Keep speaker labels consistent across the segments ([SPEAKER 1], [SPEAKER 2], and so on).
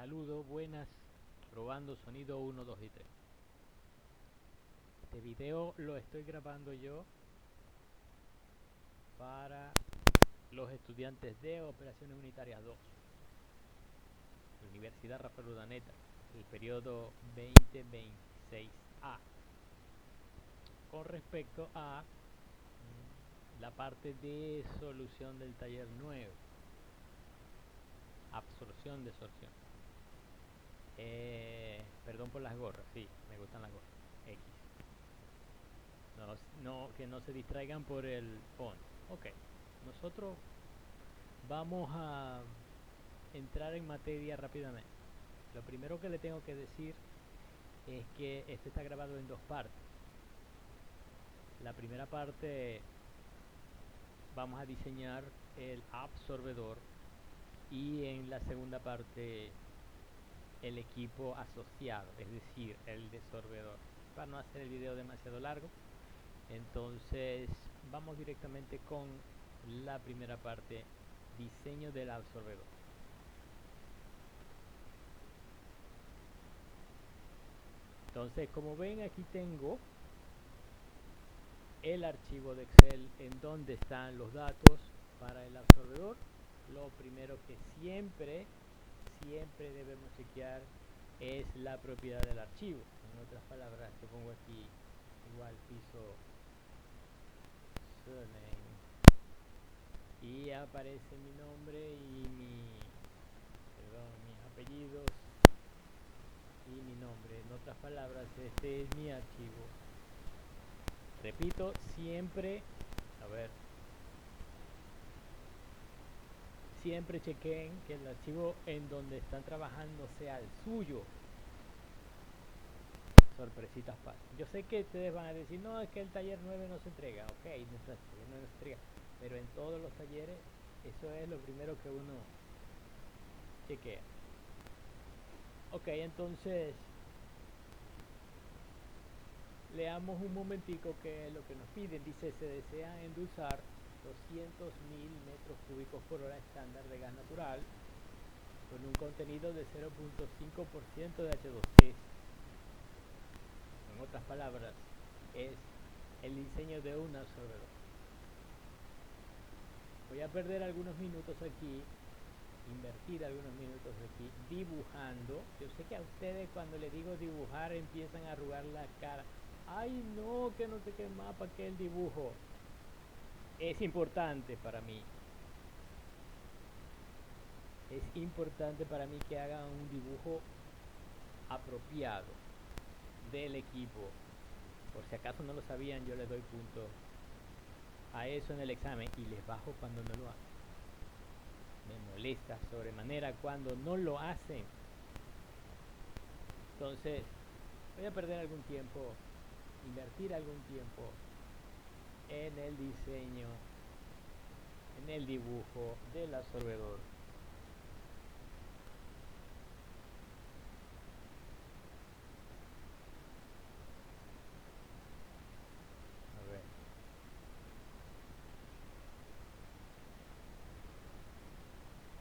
[SPEAKER 1] Saludos, buenas, probando sonido 1, 2 y 3. Este video lo estoy grabando yo para los estudiantes de Operaciones Unitarias 2, Universidad Rafael Urdaneta, el periodo 2026A, con respecto a la parte de solución del taller 9, absorción de sorción. Perdón por las gorras, sí, me gustan las gorras. X. Que no se distraigan por el font. Ok, nosotros vamos a entrar en materia rápidamente. Lo primero que le tengo que decir es que este está grabado en dos partes. La primera parte vamos a diseñar el absorbedor y en la segunda parte el equipo asociado, es decir, el desorbedor. Para no hacer el video demasiado largo, entonces vamos directamente con la primera parte, diseño del absorbedor. Entonces, como ven, aquí tengo el archivo de Excel en donde están los datos para el absorbedor. Lo primero que siempre debemos chequear es la propiedad del archivo. En otras palabras, yo pongo aquí igual piso surname y aparece mi nombre y mis apellidos y mi nombre. En otras palabras, este es mi archivo. Repito, siempre chequen que el archivo en donde están trabajando sea el suyo. Sorpresitas pasan. Yo sé que ustedes van a decir, no, es que el taller 9 no se entrega. Ok, el taller 9 no se entrega, pero en todos los talleres eso es lo primero que uno chequea. Ok, entonces leamos un momentico que lo que nos piden. Dice, se desea endulzar 200.000 metros cúbicos por hora estándar de gas natural con un contenido de 0.5% de H2S. En otras palabras, es el diseño de un absorbedor. Voy a perder algunos minutos aquí, invertir algunos minutos aquí dibujando. Yo sé que a ustedes cuando les digo dibujar empiezan a arrugar la cara. Ay no, que no sé qué mapa, que el dibujo es importante para mí. Es importante para mí que hagan un dibujo apropiado del equipo. Por si acaso no lo sabían, yo les doy punto a eso en el examen y les bajo cuando no lo hacen. Me molesta sobremanera cuando no lo hacen. Entonces, voy a perder algún tiempo, invertir algún tiempo en el diseño, en el dibujo del absorbedor. A ver.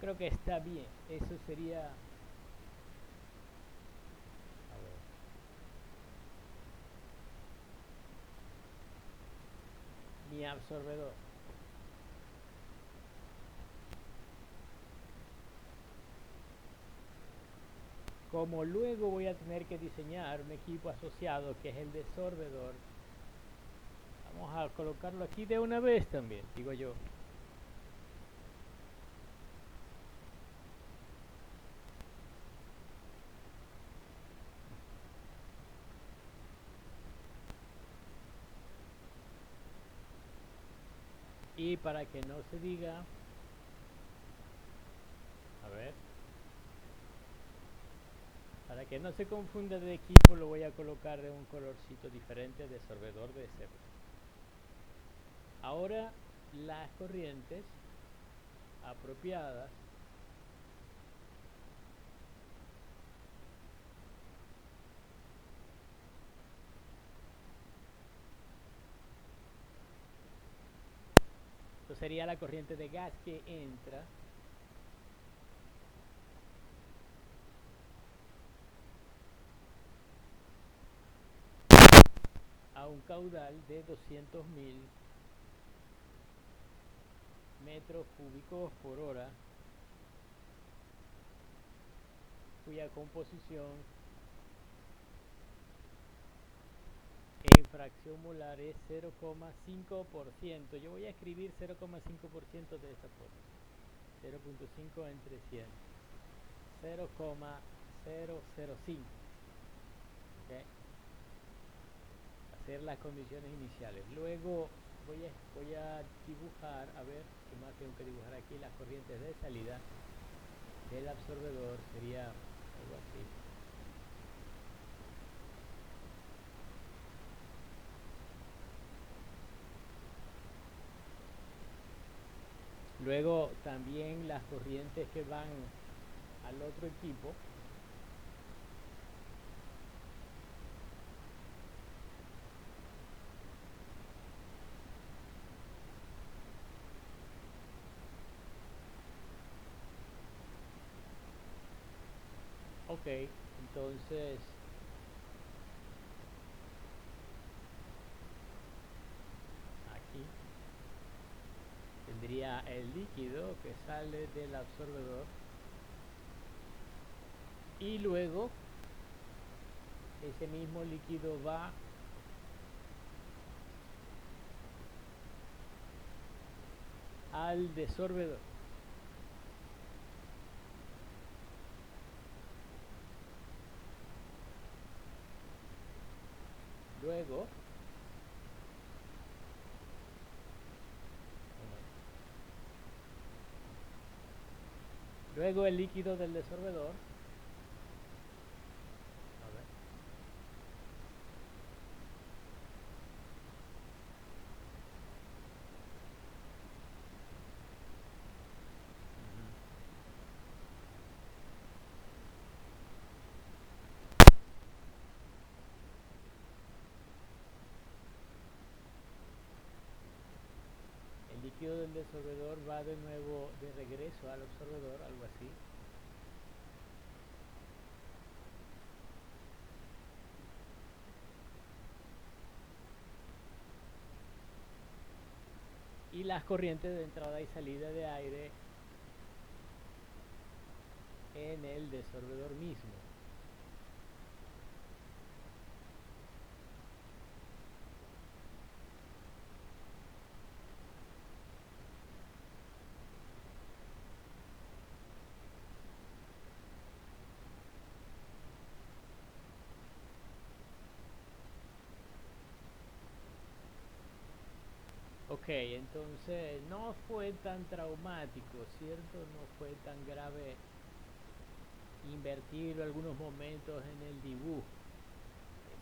[SPEAKER 1] Creo que está bien. Eso sería... A ver. Mi absorbedor. Como luego voy a tener que diseñar un equipo asociado que es el desorbedor, vamos a colocarlo aquí de una vez también, digo yo. Y para que no se diga, a ver, para que no se confunda de equipo, lo voy a colocar de un colorcito diferente de sorbedor de cebo. Ahora las corrientes apropiadas esto sería la corriente de gas que entra a un caudal de 200.000 metros cúbicos por hora, cuya composición en fracción molar es 0,5%. Yo voy a escribir 0,5% de esta forma. 0.5 entre 100. 0,005. ¿Okay? Hacer las condiciones iniciales. Luego voy a dibujar, a ver qué más tengo que dibujar aquí. Las corrientes de salida del absorbedor sería algo así. Luego también las corrientes que van al otro equipo. Ok, entonces aquí tendría el líquido que sale del absorbedor y luego ese mismo líquido va al desorbedor. Luego el líquido del desorbedor, a ver, el líquido del desorbedor va de nuevo de regreso al absorbedor, algo así. Y las corrientes de entrada y salida de aire en el desorbedor mismo. Ok, entonces no fue tan traumático, ¿cierto? No fue tan grave invertir algunos momentos en el dibujo.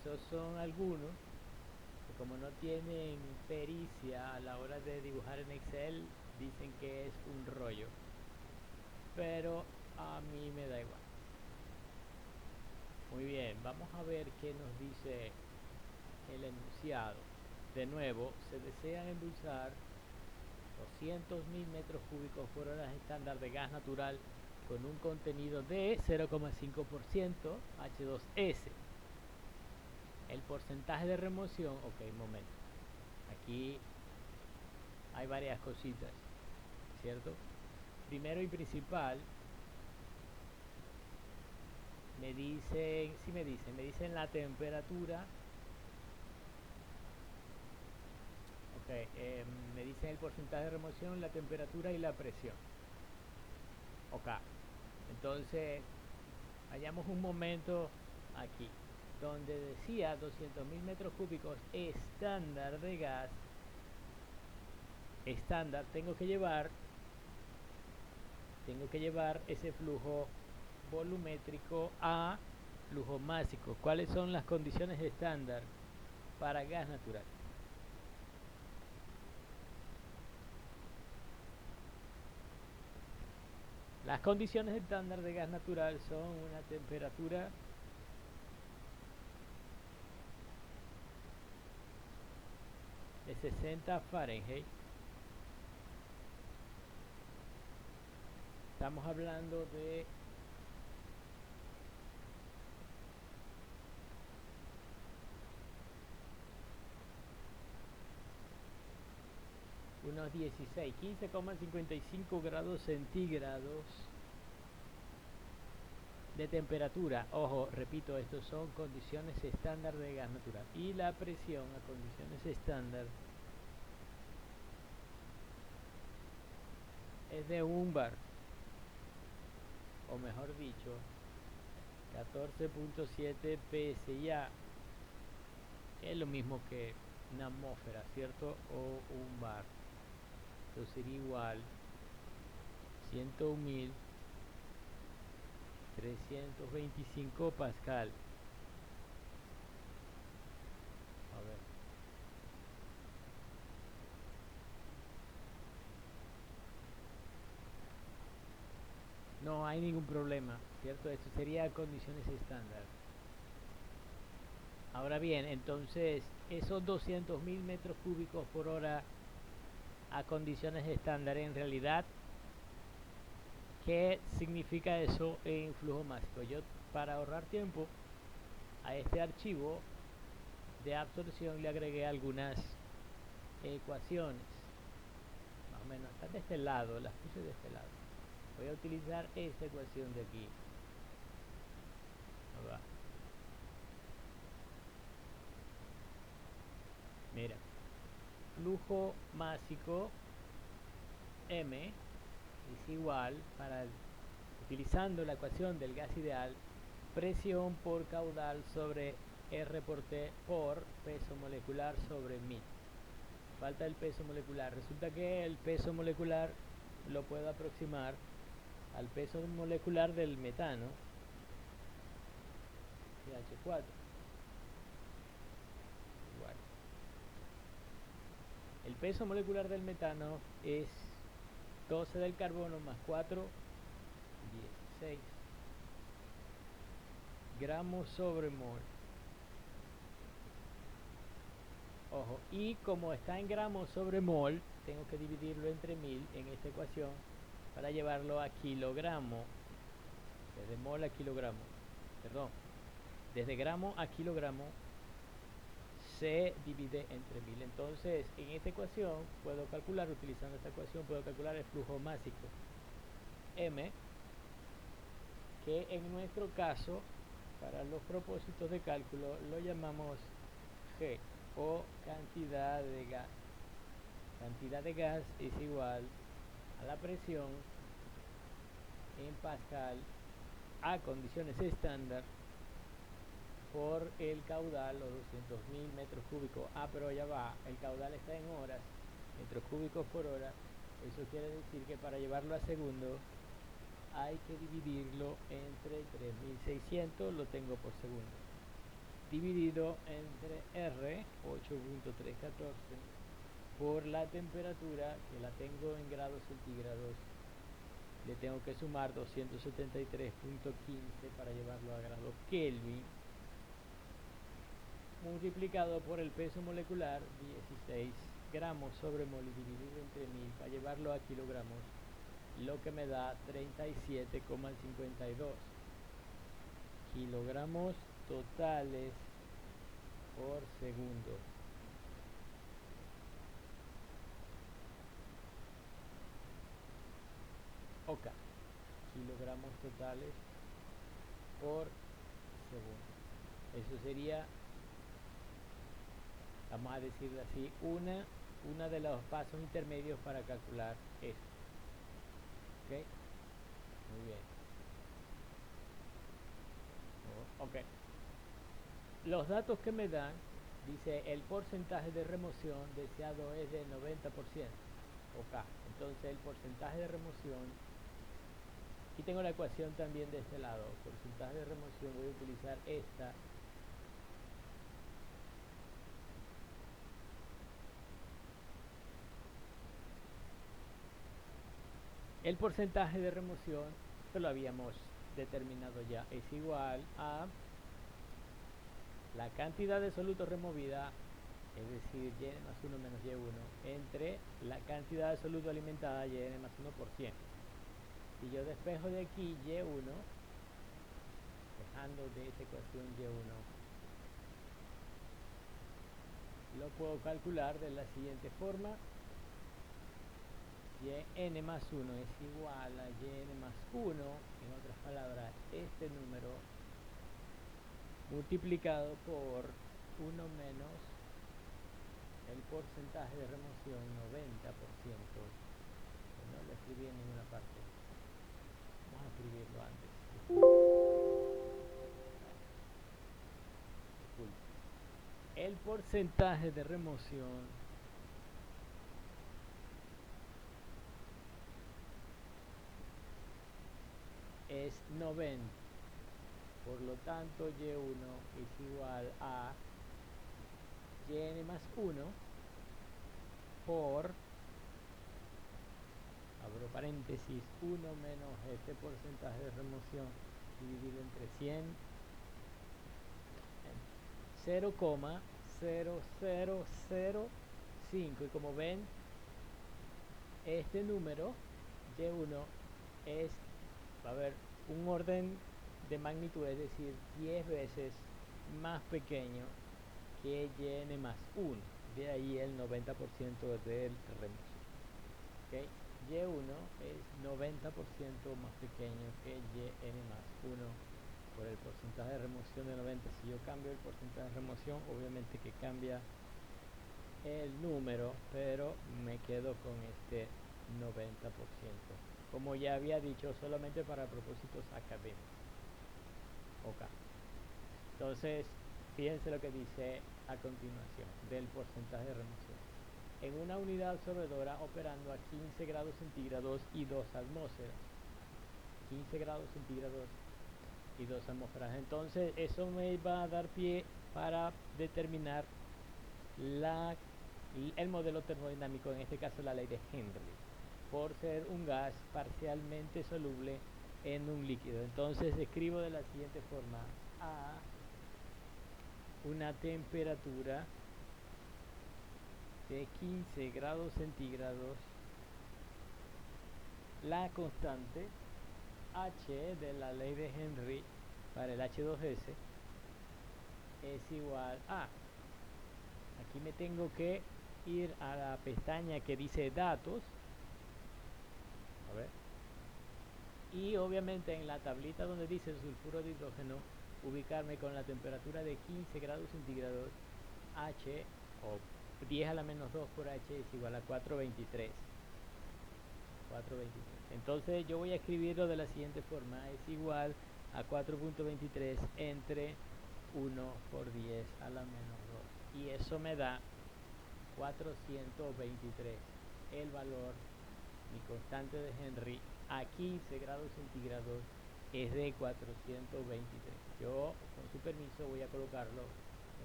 [SPEAKER 1] Esos son algunos que, como no tienen pericia a la hora de dibujar en Excel, dicen que es un rollo. Pero a mí me da igual. Muy bien, vamos a ver qué nos dice el enunciado. De nuevo, se desean endulzar 200.000 metros cúbicos por hora estándar de gas natural con un contenido de 0,5% H2S. El porcentaje de remoción, ok, momento. Aquí hay varias cositas, ¿cierto? Primero y principal, me dicen la temperatura. Ok, me dicen el porcentaje de remoción, la temperatura y la presión. Ok, entonces hallamos un momento aquí donde decía 200.000 metros cúbicos estándar de gas estándar. Tengo que llevar ese flujo volumétrico a flujo másico. ¿Cuáles son las condiciones estándar para gas natural? Las condiciones estándar de gas natural son una temperatura de 60 Fahrenheit. Estamos hablando de menos 16, 15,55 grados centígrados de temperatura. Ojo, repito, estos son condiciones estándar de gas natural. Y la presión a condiciones estándar es de 1 bar, o mejor dicho, 14.7 psi. Es lo mismo que una atmósfera, ¿cierto? O 1 bar. Esto sería igual 101.325 pascal. A ver. No hay ningún problema, ¿cierto? Esto sería condiciones estándar. Ahora bien, entonces, esos 200.000 metros cúbicos por hora a condiciones estándar, en realidad, ¿qué significa eso en flujo másico? Yo, para ahorrar tiempo, a este archivo de absorción le agregué algunas ecuaciones. Más o menos, están de este lado, las puse de este lado. Voy a utilizar esta ecuación de aquí. Va. Mira, flujo másico M es igual, utilizando la ecuación del gas ideal, presión por caudal sobre R por T por peso molecular sobre 1000. Falta el peso molecular. Resulta que el peso molecular lo puedo aproximar al peso molecular del metano, CH4. Igual. El peso molecular del metano es 12 del carbono más 4, 16 gramos sobre mol. Ojo, y como está en gramos sobre mol, tengo que dividirlo entre 1000 en esta ecuación para llevarlo a kilogramo. Desde mol a kilogramo, perdón, desde gramo a kilogramo se divide entre 1000. Entonces, en esta ecuación puedo calcular, utilizando esta ecuación, puedo calcular el flujo másico M, que en nuestro caso, para los propósitos de cálculo, lo llamamos G, o cantidad de gas. Cantidad de gas es igual a la presión en pascal a condiciones estándar por el caudal, los 200.000 metros cúbicos. Pero ya va, el caudal está en horas, metros cúbicos por hora. Eso quiere decir que para llevarlo a segundo hay que dividirlo entre 3600, lo tengo por segundo, dividido entre R, 8.314, por la temperatura, que la tengo en grados centígrados. Le tengo que sumar 273.15 para llevarlo a grados Kelvin, multiplicado por el peso molecular, 16 gramos sobre mol, dividido entre 1000 para llevarlo a kilogramos, lo que me da 37,52 kilogramos totales por segundo. Ok, kilogramos totales por segundo. Eso sería, vamos a decirlo así, una de los pasos intermedios para calcular esto. Ok, muy bien. Ok, los datos que me dan, dice el porcentaje de remoción deseado es de 90%. Ok, entonces el porcentaje de remoción, y tengo la ecuación también de este lado, porcentaje de remoción, voy a utilizar esta. El porcentaje de remoción, que lo habíamos determinado ya, es igual a la cantidad de soluto removida, es decir, Y más 1 menos Y1, entre la cantidad de soluto alimentada, Y más 1%. Si yo despejo de aquí Y1, dejando de esta ecuación Y1, lo puedo calcular de la siguiente forma. yn más 1 es igual a yn más 1, en otras palabras, este número multiplicado por 1 menos el porcentaje de remoción 90%. No lo escribí en ninguna parte. Vamos a escribirlo antes. El porcentaje de remoción es 90. Por lo tanto, y1 es igual a yn más 1 por, abro paréntesis, 1 menos este porcentaje de remoción dividido entre 100, 0,0005. Y como ven, este número y1 es, va a haber un orden de magnitud, es decir, 10 veces más pequeño que yn más 1. De ahí el 90% del remoción. ¿Okay? Y1 es 90% más pequeño que yn más 1 por el porcentaje de remoción de 90. Si yo cambio el porcentaje de remoción, obviamente que cambia el número, pero me quedo con este 90%. Como ya había dicho, solamente para propósitos académicos. Ok. Entonces, fíjense lo que dice a continuación del porcentaje de remoción. En una unidad absorbedora operando a 15 grados centígrados y 2 atmósferas. 15 grados centígrados y 2 atmósferas. Entonces, eso me va a dar pie para determinar el modelo termodinámico, en este caso la ley de Henry, por ser un gas parcialmente soluble en un líquido. Entonces escribo de la siguiente forma: a una temperatura de 15 grados centígrados, la constante H de la ley de Henry para el H2S es igual a, aquí me tengo que ir a la pestaña que dice datos, a ver, y obviamente en la tablita donde dice sulfuro de hidrógeno, ubicarme con la temperatura de 15 grados centígrados. H, o 10 a la menos 2 por H, es igual a 423. Entonces yo voy a escribirlo de la siguiente forma: es igual a 4.23 entre 1 por 10 a la menos 2, y eso me da 423. El valor, mi constante de Henry a 15 grados centígrados es de 423. Yo, con su permiso, voy a colocarlo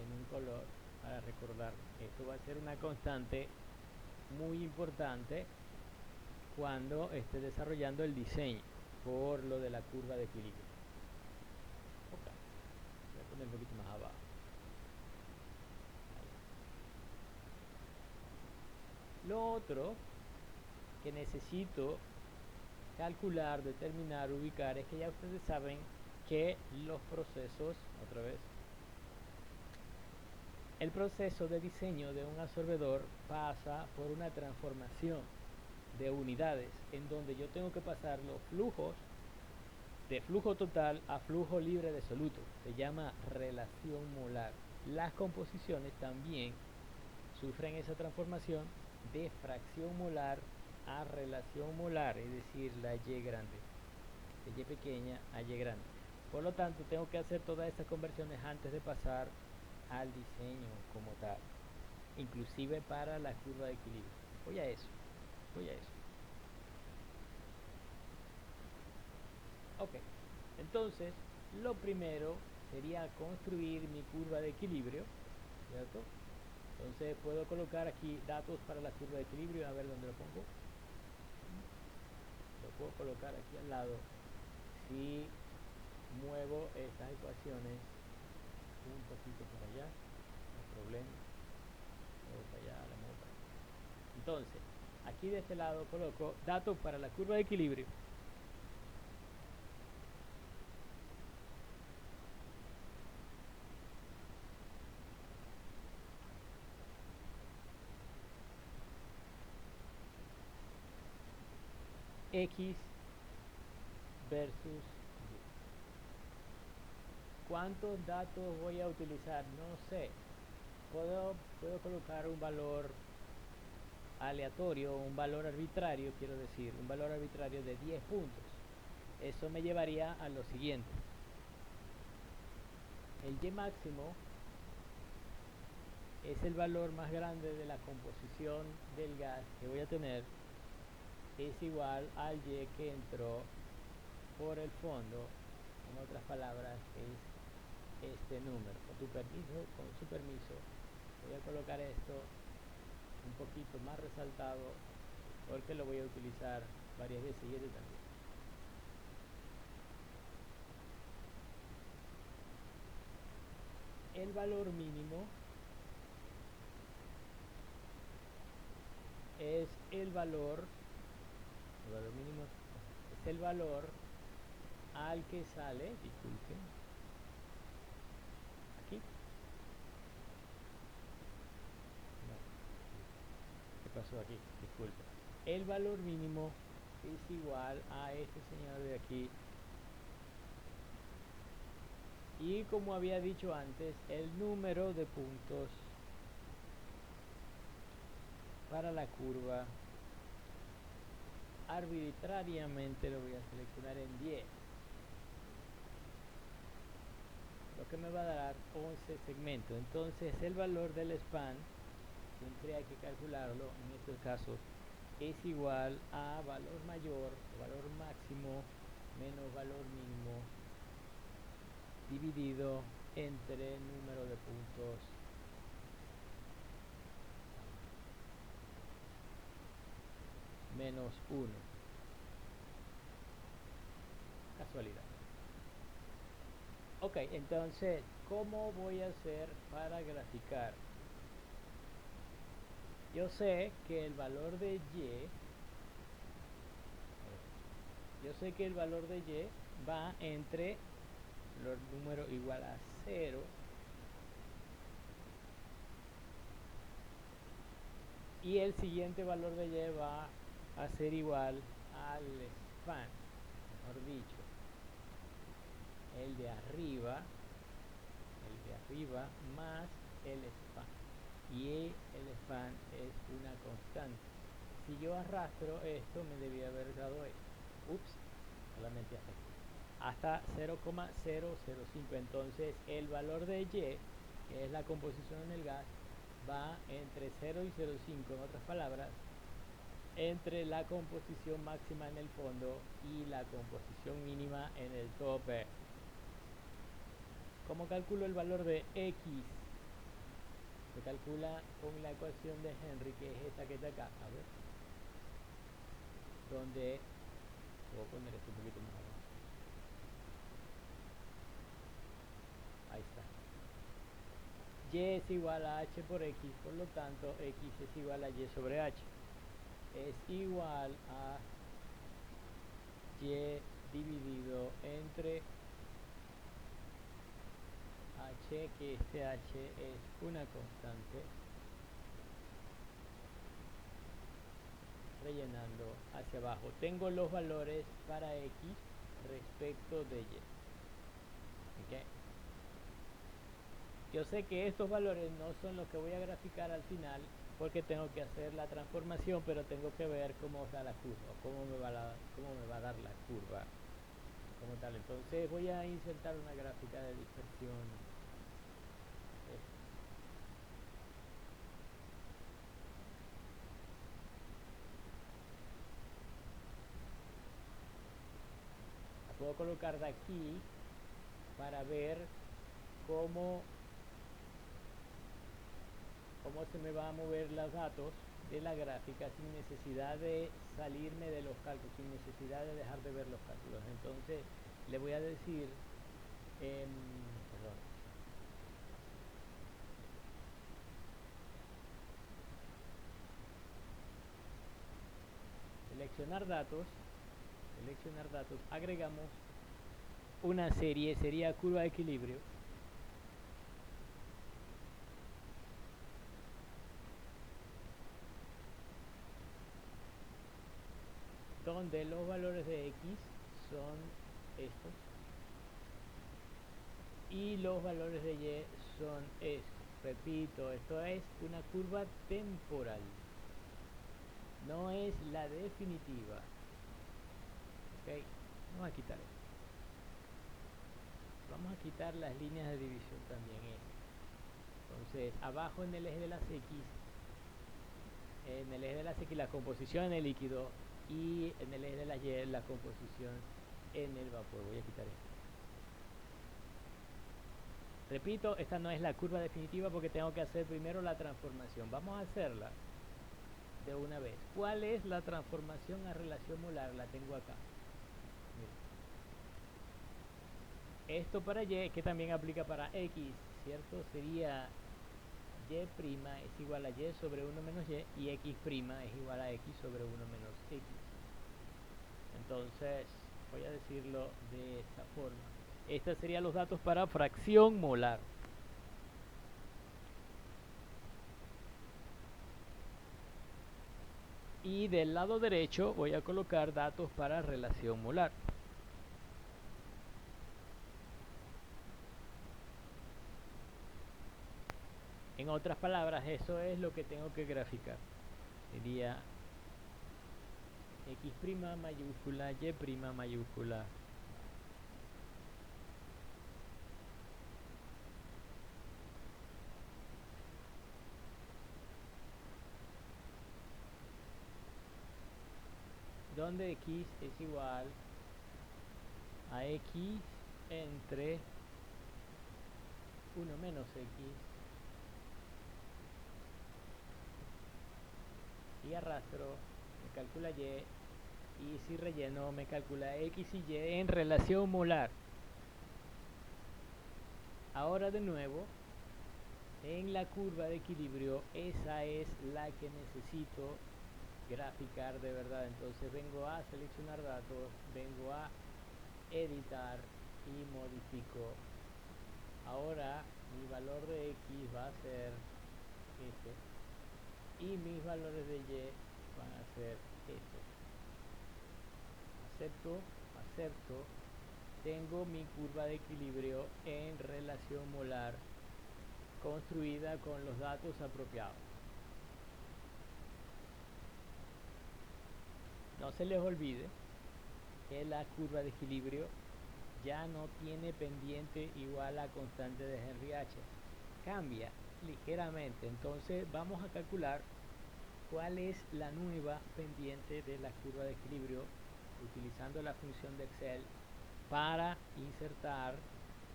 [SPEAKER 1] en un color para recordar. Esto va a ser una constante muy importante cuando esté desarrollando el diseño, por lo de la curva de equilibrio. Okay. Voy a poner un poquito más abajo. Lo otro que necesito calcular, determinar, ubicar, es que ya ustedes saben que los procesos, otra vez, el proceso de diseño de un absorbedor pasa por una transformación de unidades, en donde yo tengo que pasar los flujos de flujo total a flujo libre de soluto. Se llama relación molar. Las composiciones también sufren esa transformación de fracción molar a relación molar, es decir, la Y grande, de Y pequeña a Y grande. Por lo tanto, tengo que hacer todas estas conversiones antes de pasar al diseño como tal, inclusive para la curva de equilibrio. Voy a eso. Ok, entonces lo primero sería construir mi curva de equilibrio, ¿cierto? Entonces puedo colocar aquí datos para la curva de equilibrio, a ver dónde lo pongo. Lo puedo colocar aquí al lado. Si muevo estas ecuaciones un poquito para allá, no hay problema. Muevo para allá, la muevo para allá. Entonces, aquí de este lado coloco datos para la curva de equilibrio. X versus Y. ¿Cuántos datos voy a utilizar? No sé. Puedo colocar un valor aleatorio, un valor arbitrario, quiero decir, un valor arbitrario de 10 puntos. Eso me llevaría a lo siguiente. El Y máximo es el valor más grande de la composición del gas que voy a tener, es igual al Y que entró por el fondo. En otras palabras, es este número. Con su permiso, voy a colocar esto un poquito más resaltado porque lo voy a utilizar varias veces y este también. El valor mínimo es el valor mínimo es el valor al que sale, disculpen, aquí, no, ¿qué pasó aquí? Disculpen. El valor mínimo es igual a este señor de aquí. Y como había dicho antes, el número de puntos para la curva arbitrariamente lo voy a seleccionar en 10, lo que me va a dar 11 segmentos. Entonces el valor del span, siempre hay que calcularlo, en estos casos es igual a valor mayor, valor máximo, menos valor mínimo, dividido entre número de puntos menos 1. Casualidad. Ok, entonces, ¿cómo voy a hacer para graficar? Yo sé que el valor de Y, va entre los números igual a 0 y el siguiente valor de Y va a ser igual al span, mejor dicho, el de arriba más el span, y el span es una constante. Si yo arrastro esto, me debía haber dado esto. Ups, solamente hasta 0,005. Entonces el valor de Y, que es la composición en el gas, va entre 0 y 0,5. En otras palabras, entre la composición máxima en el fondo y la composición mínima en el tope. ¿Cómo calculo el valor de X? Se calcula con la ecuación de Henry, que es esta que está acá. A ver, donde voy a poner esto un poquito más abajo. Ahí está. Y es igual a H por X, por lo tanto X es igual a Y sobre H. Es igual a Y dividido entre H, que este H es una constante, rellenando hacia abajo. Tengo los valores para X respecto de Y. ¿Okay? Yo sé que estos valores no son los que voy a graficar al final porque tengo que hacer la transformación, pero tengo que ver cómo da la curva, cómo me va a dar la curva como tal. Entonces voy a insertar una gráfica de dispersión. La puedo colocar de aquí para ver cómo se me va a mover los datos de la gráfica sin necesidad de salirme de los cálculos, sin necesidad de dejar de ver los cálculos. Entonces le voy a decir, perdón, seleccionar datos, agregamos una serie, sería curva de equilibrio, donde los valores de x son estos y los valores de y son estos. Repito, esto es una curva temporal, no es la definitiva. Ok, vamos a quitar esto. Vamos a quitar las líneas de división también. Entonces, abajo en el eje de las x, la composición en el líquido, y en el eje de las y, la composición en el vapor. Voy a quitar esto. Repito, esta no es la curva definitiva porque tengo que hacer primero la transformación. Vamos a hacerla de una vez. ¿Cuál es la transformación a relación molar? La tengo acá. Miren. Esto para y, que también aplica para x, ¿cierto? Sería y' es igual a y sobre 1 menos y x' es igual a x sobre 1 menos x. Entonces, voy a decirlo de esta forma. Estos serían los datos para fracción molar. Y del lado derecho voy a colocar datos para relación molar. En otras palabras, eso es lo que tengo que graficar. Sería x' mayúscula, y' mayúscula. Donde x es igual a x entre 1 menos x y arrastro, me calcula y si relleno me calcula x y y en relación molar. Ahora de nuevo, en la curva de equilibrio, esa es la que necesito graficar de verdad. Entonces vengo a seleccionar datos, vengo a editar y modifico. Ahora mi valor de x va a ser este y mis valores de y van a ser estos. Acepto. Tengo mi curva de equilibrio en relación molar construida con los datos apropiados. No se les olvide que la curva de equilibrio ya no tiene pendiente igual a constante de Henry H. Cambia ligeramente. Entonces vamos a calcular cuál es la nueva pendiente de la curva de equilibrio utilizando la función de Excel para insertar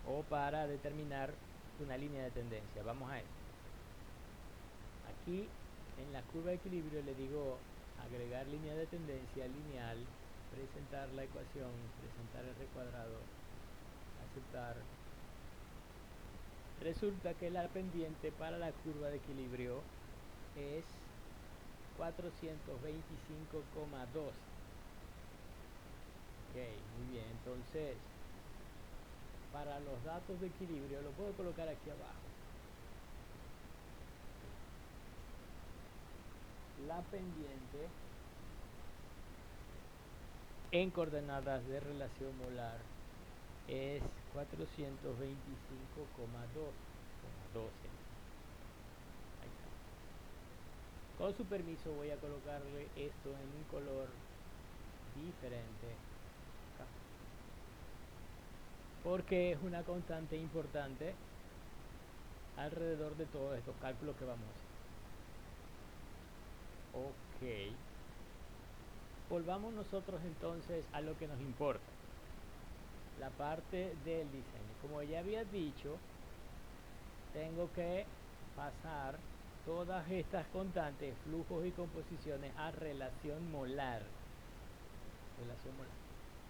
[SPEAKER 1] o para determinar una línea de tendencia. Vamos a eso. Aquí en la curva de equilibrio le digo agregar línea de tendencia lineal, presentar la ecuación, presentar r cuadrado, aceptar. Resulta que la pendiente para la curva de equilibrio es 425,2. Ok, muy bien. Entonces, para los datos de equilibrio lo puedo colocar aquí abajo. La pendiente en coordenadas de relación molar es 425,12. Ahí está. Con su permiso voy a colocarle esto en un color diferente acá, porque es una constante importante alrededor de todos estos cálculos que vamos a hacer. Ok. Volvamos nosotros entonces a lo que nos importa, la parte del diseño. Como ya había dicho, tengo que pasar todas estas constantes, flujos y composiciones a relación molar.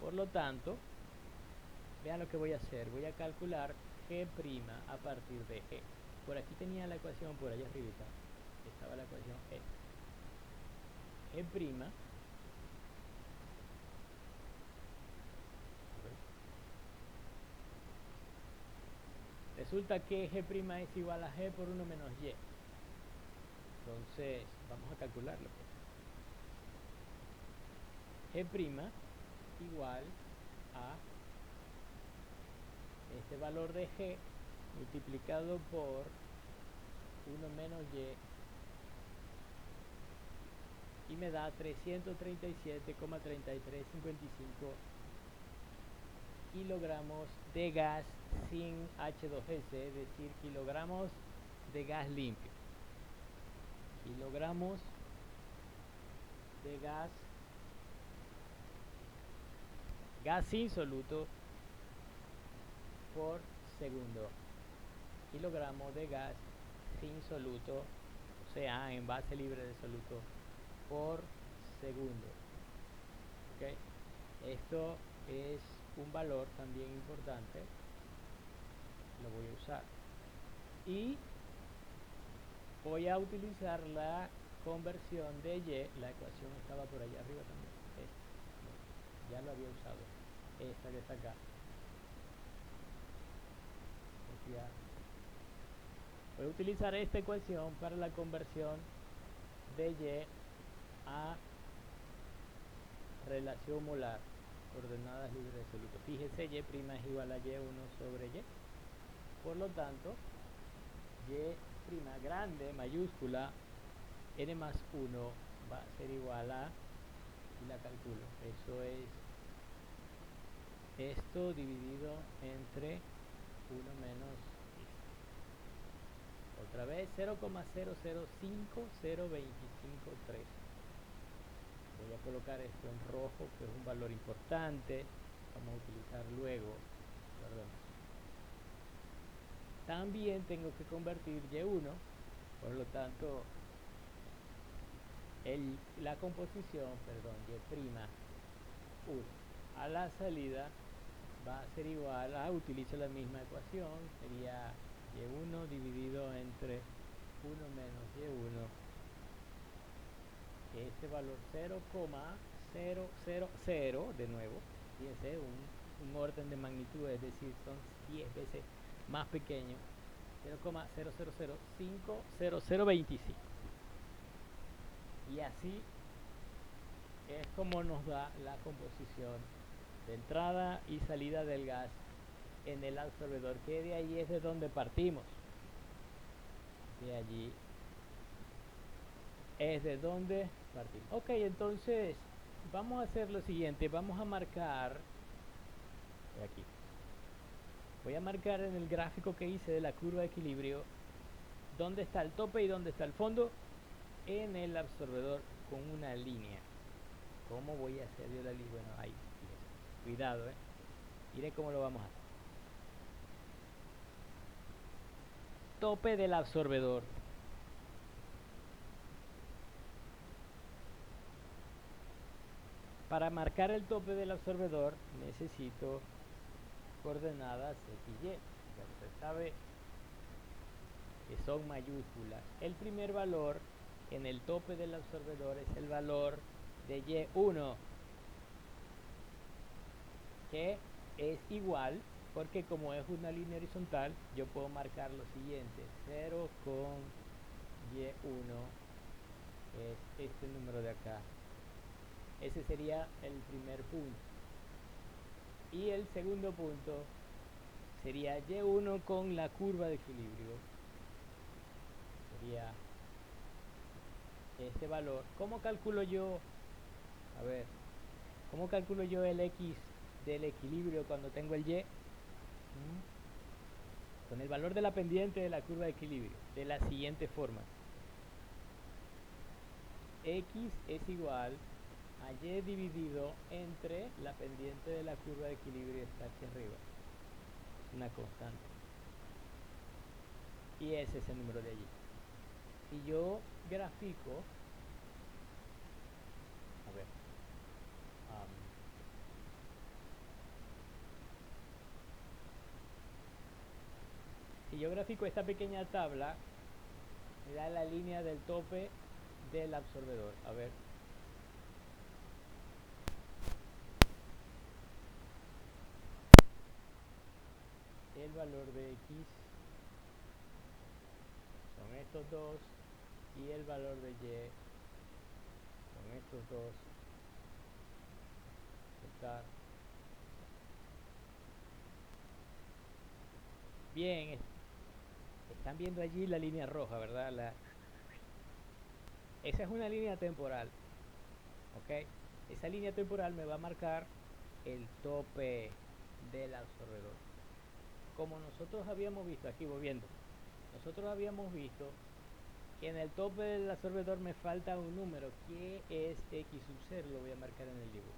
[SPEAKER 1] Por lo tanto, vean lo que voy a hacer. Voy a calcular G' a partir de E. Por aquí tenía la ecuación, por allá arribita estaba la ecuación E. G'. Resulta que G' es igual a G por 1 menos Y. Entonces, vamos a calcularlo. G' igual a este valor de G multiplicado por 1 menos y me da 337,3355 kilogramos de gas sin H2S, es decir, kilogramos de gas limpio. Kilogramos de gas insoluto por segundo. Kilogramos de gas sin soluto, o sea, envase libre de soluto, por segundo. ¿Okay? Esto es un valor también importante, lo voy a usar. Y voy a utilizar la conversión de Y, la ecuación estaba por allá arriba también, ya lo había usado, esta que está acá. Voy a utilizar esta ecuación para la conversión de Y a relación molar, ordenadas libres de soluto. Fíjese, Y' es igual a Y1 sobre Y. Por lo tanto, Y' grande, mayúscula, N más 1 va a ser igual a, y la calculo, eso es esto dividido entre 1 menos otra vez 0,0050253. Voy a colocar esto en rojo, que es un valor importante, vamos a utilizar luego. También tengo que convertir Y1, por lo tanto la composición, Y'1 a la salida va a ser igual a, utilizo la misma ecuación, sería Y1 dividido entre 1 menos Y1, este valor 0,000, de nuevo, fíjense, un orden de magnitud, es decir, son 10 veces más pequeño, 0,0005025. Y así es como nos da la composición de entrada y salida del gas en el absorbedor, que de ahí es de donde partimos. De allí es de donde partimos. Ok, entonces vamos a hacer lo siguiente, vamos a marcar aquí. Voy a marcar en el gráfico que hice de la curva de equilibrio dónde está el tope y dónde está el fondo en el absorbedor con una línea. ¿Cómo voy a hacer yo la línea? Bueno, ahí, fíjense. Cuidado, mire cómo lo vamos a hacer. Tope del absorbedor. Para marcar el tope del absorbedor necesito coordenadas X, Y. Ya usted sabe que son mayúsculas. El primer valor en el tope del absorbedor es el valor de Y1, que es igual, porque como es una línea horizontal, yo puedo marcar lo siguiente: 0 con Y1 es este número de acá. Ese sería el primer punto. Y el segundo punto sería Y1 con la curva de equilibrio. Sería este valor. ¿Cómo calculo yo? A ver, ¿cómo calculo yo el X del equilibrio cuando tengo el Y? Con el valor de la pendiente de la curva de equilibrio, de la siguiente forma: X es igual a Y dividido entre la pendiente de la curva de equilibrio, está aquí arriba, una constante, y ese es el número de allí. Si yo grafico, a ver, si yo grafico esta pequeña tabla, me da la línea del tope del absorbedor. A ver, el valor de X son estos dos y el valor de Y son estos dos. Bien, están viendo allí la línea roja, ¿verdad? Esa es una línea temporal, ¿ok? Esa línea temporal me va a marcar el tope del absorbedor. Como nosotros habíamos visto, aquí volviendo, nosotros habíamos visto que en el tope del absorbedor me falta un número, que es x sub 0, lo voy a marcar en el dibujo.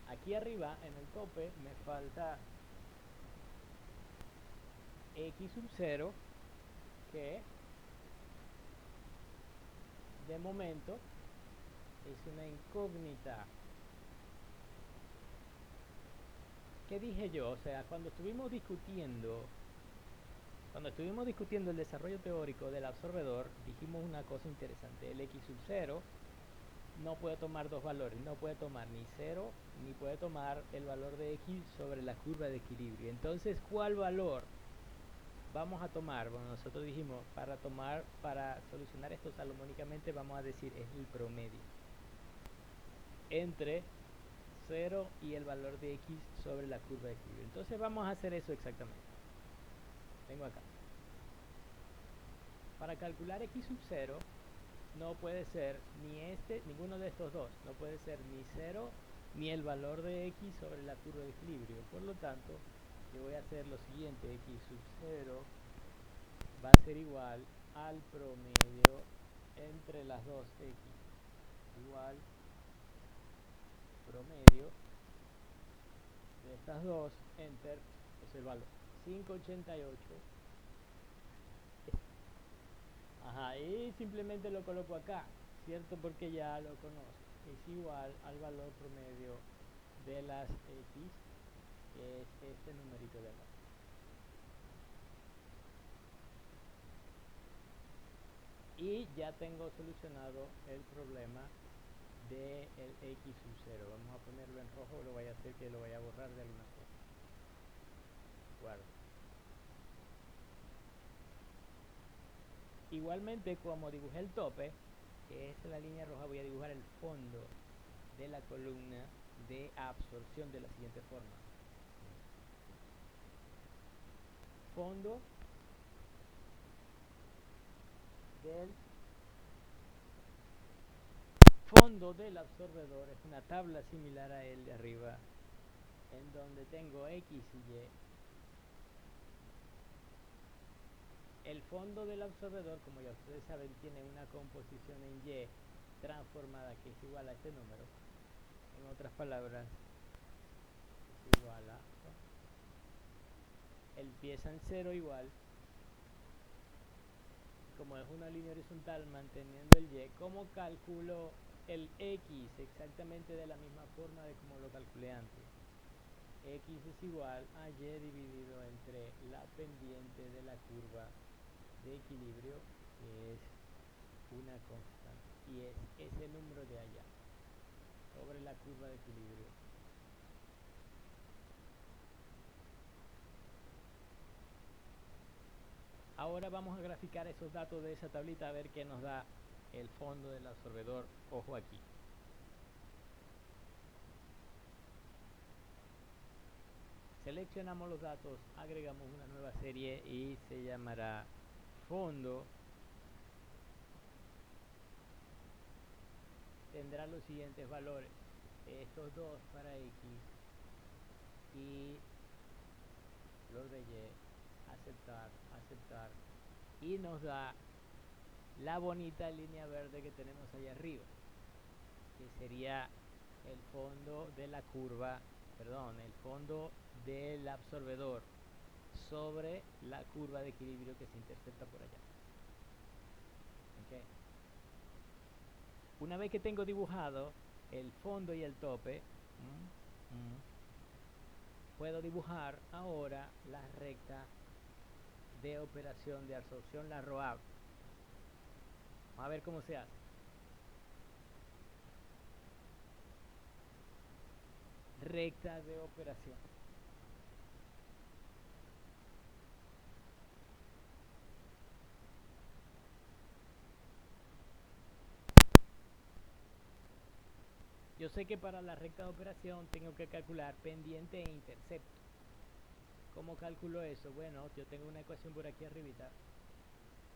[SPEAKER 1] Aquí arriba, en el tope, me falta x sub 0, que de momento es una incógnita. ¿Qué dije yo? O sea, cuando estuvimos discutiendo el desarrollo teórico del absorbedor, dijimos una cosa interesante. El x sub 0 no puede tomar dos valores, no puede tomar ni 0 ni puede tomar el valor de x sobre la curva de equilibrio. Entonces, ¿cuál valor vamos a tomar? Bueno, nosotros dijimos, para solucionar esto salomónicamente, vamos a decir es el promedio entre 0 y el valor de x sobre la curva de equilibrio. Entonces vamos a hacer eso exactamente. Tengo acá. Para calcular x sub 0 no puede ser ninguno de estos dos. No puede ser ni 0 ni el valor de x sobre la curva de equilibrio. Por lo tanto, yo voy a hacer lo siguiente. X sub 0 va a ser igual al promedio entre las dos x. Igual promedio de estas dos, enter, es el valor 588. Ajá, y simplemente lo coloco acá, ¿cierto? Porque ya lo conozco. Es igual al valor promedio de las x, que es este numerito de acá. Y ya tengo solucionado el problema del x sub 0. Vamos a ponerlo en rojo, lo voy a hacer que lo vaya a borrar de alguna forma. Guardo. Igualmente, como dibujé el tope, que es la línea roja, voy a dibujar el fondo de la columna de absorción de la siguiente forma. Fondo del absorbedor es una tabla similar a el de arriba, en donde tengo x y y. El fondo del absorbedor, como ya ustedes saben, tiene una composición en y transformada que es igual a este número. En otras palabras, es igual a, empieza en 0 igual, como es una línea horizontal manteniendo el y, ¿cómo calculo el x? Exactamente de la misma forma de como lo calculé antes. X es igual a y dividido entre la pendiente de la curva de equilibrio, que es una constante, y es ese número de allá, sobre la curva de equilibrio. Ahora vamos a graficar esos datos de esa tablita a ver qué nos da el fondo del absorbedor. Ojo aquí. Seleccionamos los datos, agregamos una nueva serie y se llamará fondo. Tendrá los siguientes valores. Estos dos para x y los de y. Aceptar, aceptar. Y nos da la bonita línea verde que tenemos allá arriba, que sería el fondo de la curva, perdón, el fondo del absorbedor sobre la curva de equilibrio que se intercepta por allá. Okay. Una vez que tengo dibujado el fondo y el tope, puedo dibujar ahora la recta de operación de absorción, la ROAB. Vamos a ver cómo se hace. Recta de operación. Yo sé que para la recta de operación tengo que calcular pendiente e intercepto. ¿Cómo calculo eso? Bueno, yo tengo una ecuación por aquí arribita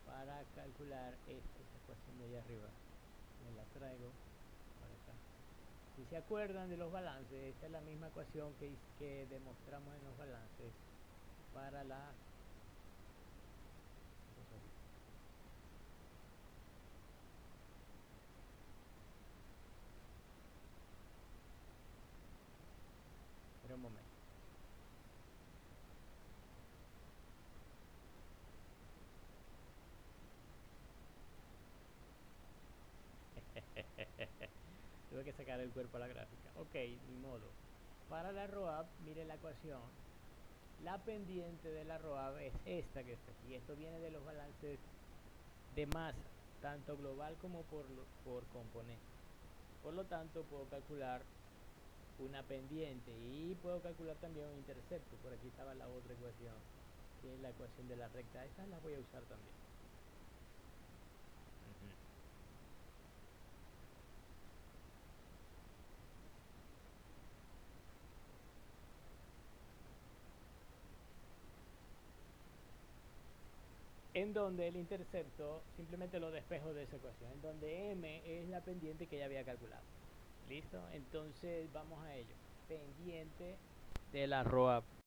[SPEAKER 1] para calcular esta ecuación de allá arriba. Me la traigo para acá. Si se acuerdan de los balances, esta es la misma ecuación que demostramos en los balances para la... Espera un momento. Tuve que sacar el cuerpo a la gráfica. Ok, ni modo. Para la ROAB, mire la ecuación. La pendiente de la ROAB es esta que está aquí. Esto viene de los balances de masa, tanto global como por componente. Por lo tanto, puedo calcular una pendiente y puedo calcular también un intercepto. Por aquí estaba la otra ecuación, que es la ecuación de la recta. Estas las voy a usar también. En donde el intercepto simplemente lo despejo de esa ecuación, en donde m es la pendiente que ya había calculado. ¿Listo? Entonces vamos a ello. Pendiente de la ROAB.